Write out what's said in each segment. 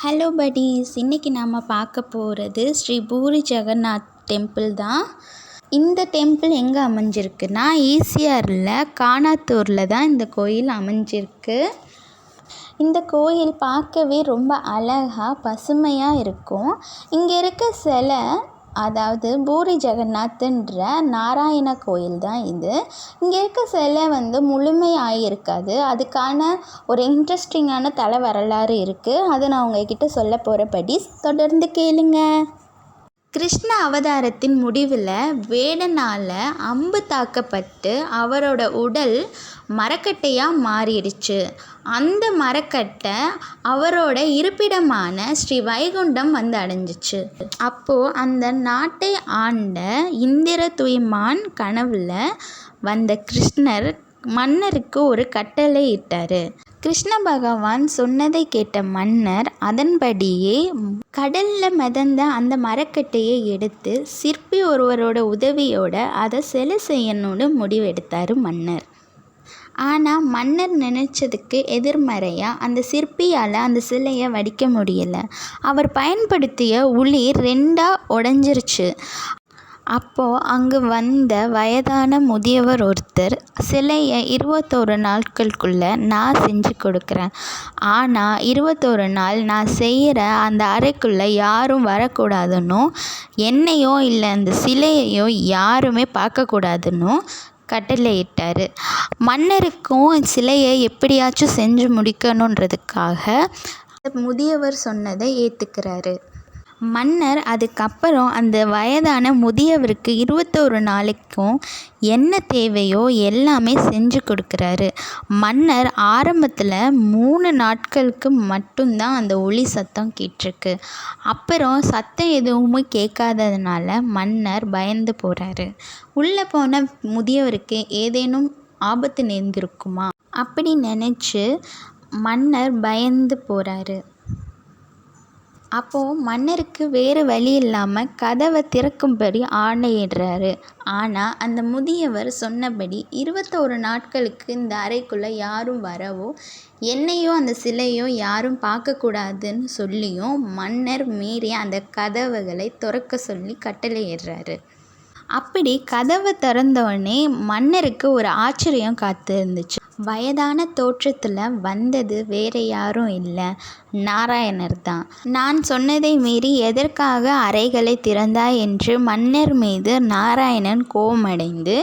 Hello buddies, இன்னைக்கு நாம் பார்க்க போகிறது ஸ்ரீ பூரி ஜெகநாத் டெம்பிள் தான். இந்த டெம்பிள் எங்கே அமைஞ்சிருக்குன்னா ஈசிஆரில் கானாத்தூரில் தான் இந்த கோயில் அமைஞ்சிருக்கு. இந்த கோயில் பார்க்கவே ரொம்ப அழகாக பசுமையாக இருக்கும். இங்கே இருக்க சிலை, அதாவது பூரி ஜெகநாத்ன்ற நாராயண கோயில் தான் இது. இங்கே இருக்க சிலை முழுமையாக இருக்காது. அதுக்கான ஒரு இன்ட்ரெஸ்டிங்கான தல வரலாறு இருக்குது. அதை நான் உங்ககிட்ட சொல்ல போகிறபடி தொடர்ந்து கேளுங்க. கிருஷ்ண அவதாரத்தின் முடிவில் வேடனால் அம்பு தாக்கப்பட்டு அவரோட உடல் மரக்கட்டையாக மாறிடுச்சு. அந்த மரக்கட்டை அவரோட இருப்பிடமான ஸ்ரீ வைகுண்டம் அடைஞ்சிச்சு. அப்போது அந்த நாட்டை ஆண்ட இந்திர துய்மான் கனவுல வந்த கிருஷ்ணர் மன்னருக்கு ஒரு கட்டளை இட்டார். கிருஷ்ண பகவான் சொன்னதை கேட்ட மன்னர் அதன்படியே கடலில் மிதந்த அந்த மரக்கட்டையை எடுத்து சிற்பி ஒருவரோட உதவியோட அதை சிலை செய்யணும்னு முடிவெடுத்தார் மன்னர். ஆனால் மன்னர் நினச்சதுக்கு எதிர்மறையாக அந்த சிற்பியால் அந்த சிலையை வடிக்க முடியலை. அவர் பயன்படுத்திய உளி 2ஆக உடஞ்சிருச்சு. அப்போது அங்கு வந்த வயதான முதியவர் ஒருத்தர், சிலையை 21 நாட்களுக்குள்ளே நான் செஞ்சு கொடுக்குறேன், ஆனால் 21 நாள் நான் செய்கிற அந்த அறைக்குள்ளே யாரும் வரக்கூடாதுன்னும், என்னையோ இல்லை அந்த சிலையையோ யாருமே பார்க்கக்கூடாதுன்னும் கட்டளையிட்டார். மன்னருக்கும் சிலையை எப்படியாச்சும் செஞ்சு முடிக்கணுன்றதுக்காக முதியவர் சொன்னதை ஏற்றுக்கிறாரு. மன்னர் அதுக்கப்புறம் அந்த வயதான முதியவருக்கு 21 நாளைக்கும் என்ன தேவையோ எல்லாமே செஞ்சு கொடுக்குறாரு. மன்னர் ஆரம்பத்தில் 3 நாட்களுக்கு மட்டும்தான் அந்த ஒலி சத்தம் கேட்டிருக்கு. அப்புறம் சத்தம் எதுவுமே கேட்காததுனால மன்னர் பயந்து போகிறாரு. உள்ளே போன முதியவருக்கு ஏதேனும் ஆபத்து நேர்ந்திருக்குமா அப்படி நினச்சி மன்னர் பயந்து போகிறாரு. அப்போது மன்னருக்கு வேறு வழி இல்லாமல் கதவை திறக்கும்படி ஆணையிடுறாரு. ஆனால் அந்த முதியவர் சொன்னபடி 21 நாட்களுக்கு இந்த அறைக்குள்ளே யாரும் வரவோ என்னையோ அந்த சிலையோ யாரும் பார்க்கக்கூடாதுன்னு சொல்லியும் மன்னர் மீறி அந்த கதவுகளை திறக்க சொல்லி கட்டளையிடுறாரு. அப்படி கதவை திறந்தோடனே மன்னருக்கு ஒரு ஆச்சரியம் காத்து இருந்துச்சு. வயதான தோற்றத்தில் வந்தது வேறு யாரும் இல்லை, நாராயணர் தான். நான் சொன்னதை மீறி எதற்காக அறைகளை திறந்தாய் என்று மன்னர் மீது நாராயணன் கோபமடைந்து,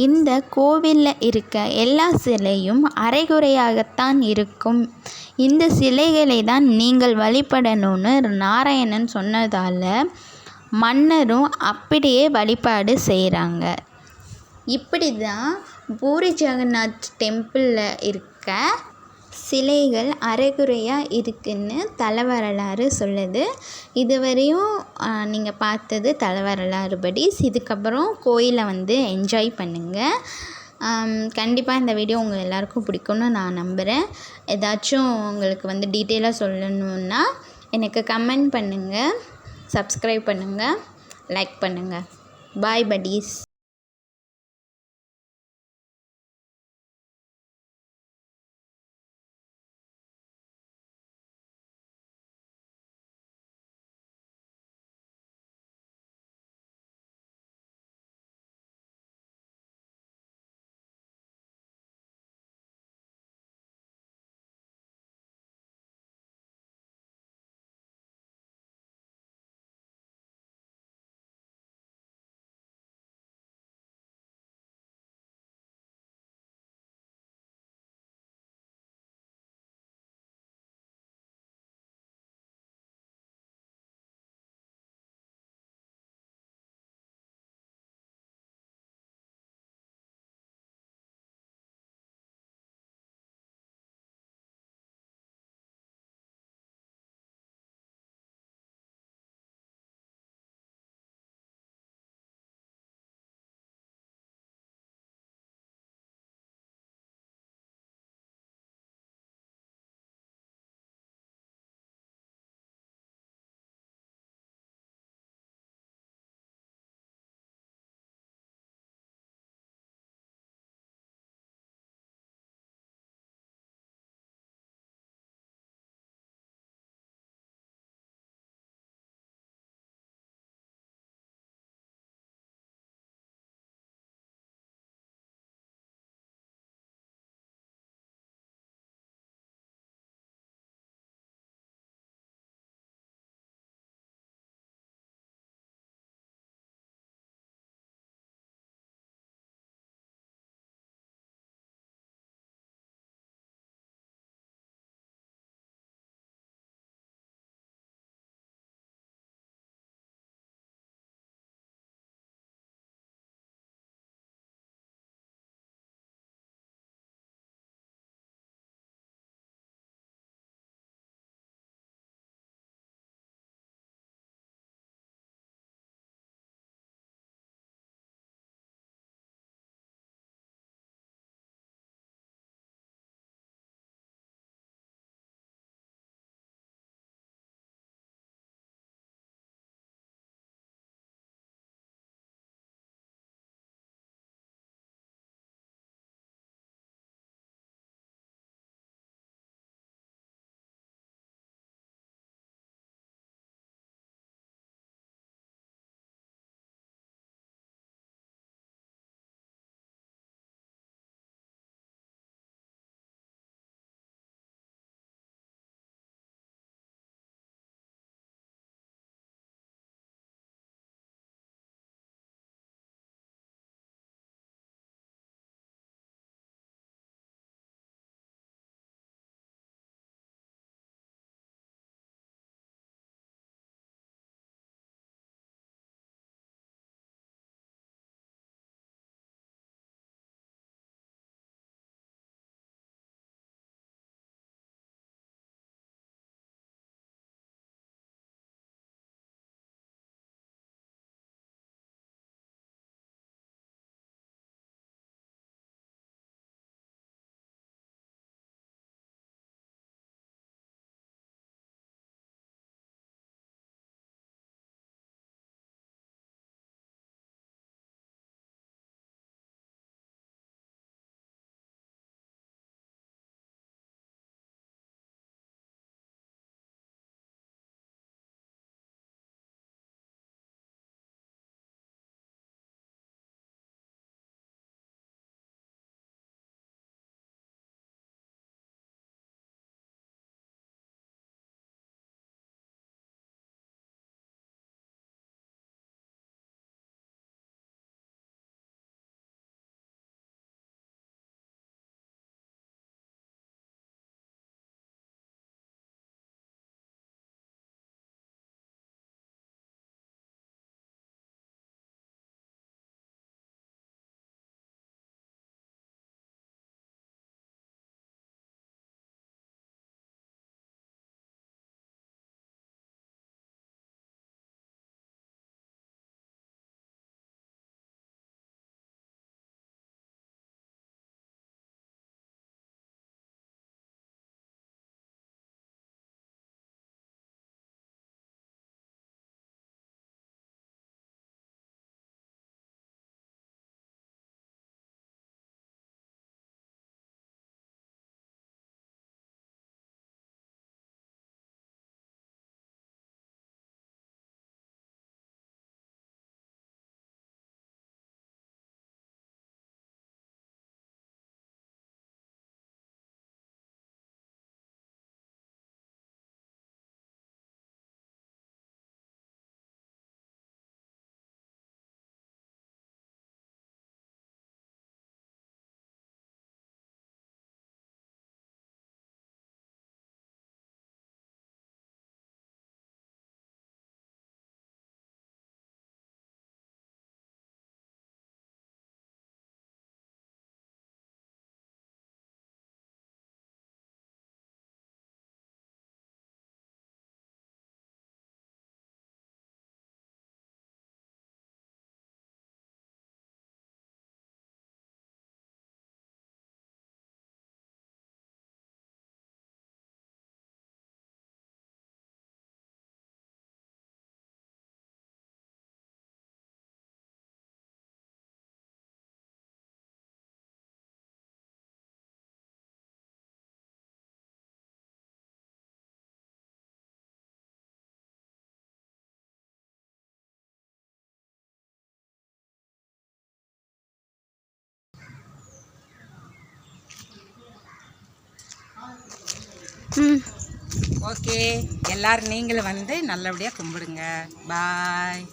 இந்த கோவிலில் இருக்க எல்லா சிலையும் அரைகுறையாகத்தான் இருக்கும், இந்த சிலைகளை தான் நீங்கள் வழிபடணும்னு நாராயணன் சொன்னதால் மன்னரும் அப்படியே வழிபாடு செய்கிறாங்க. இப்படி தான் பூரி ஜெகநாத் டெம்பிளில் இருக்க சிலைகள் அரைகுறையாக இருக்குன்னு தல வரலாறு சொல்லுது. இதுவரையும் நீங்கள் பார்த்தது தல வரலாறு படிஸ். இதுக்கப்புறம் கோயிலை என்ஜாய் பண்ணுங்கள். கண்டிப்பாக இந்த வீடியோ உங்கள் எல்லாருக்கும் பிடிக்கும்னு நான் நம்புகிறேன். ஏதாச்சும் உங்களுக்கு டீட்டெயிலாக சொல்லணுன்னா எனக்கு கமெண்ட் பண்ணுங்கள், சப்ஸ்கிரைப் பண்ணுங்கள், லைக் பண்ணுங்கள். பாய் buddies. ம். ஓகே, எல்லாரும் நீங்களும் வந்து நல்லபடியாக கும்பிடுங்க. பாய்.